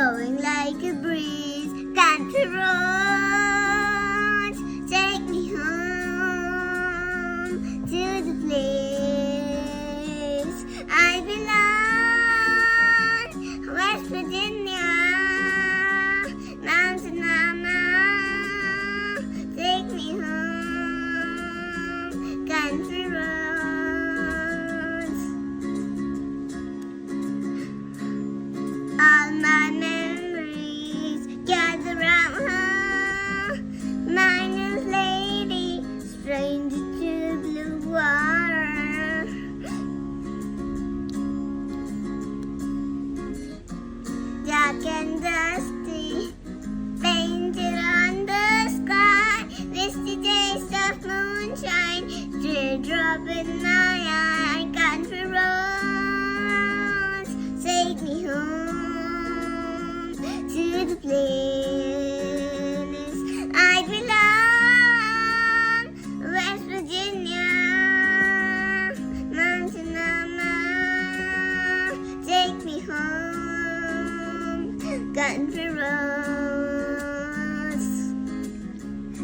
blowing like a breeze. Country roads, take me home to the place I belong. West Virginia, Mountain Mama, take me home. Country roads. All my memories gather round her. Mindless lady, stranger to blue water. Dark and dusty, painted on the sky. Misty days of moonshine, teardrop in my eye. Country roads, take me home to the place I belong. West Virginia, Mountain Mama, take me home. Country roads.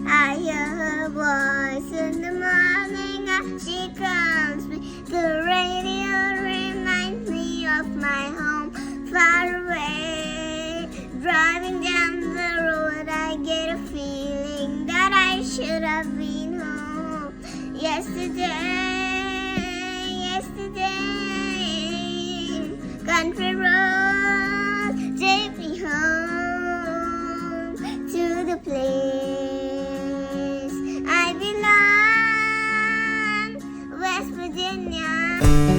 I hear her voice in the morning as she calls me. The radio reminds me of my home far away. Driving down the road, I get a feeling that I should have been home yesterday. Country road, take me home to the place I belong. West Virginia.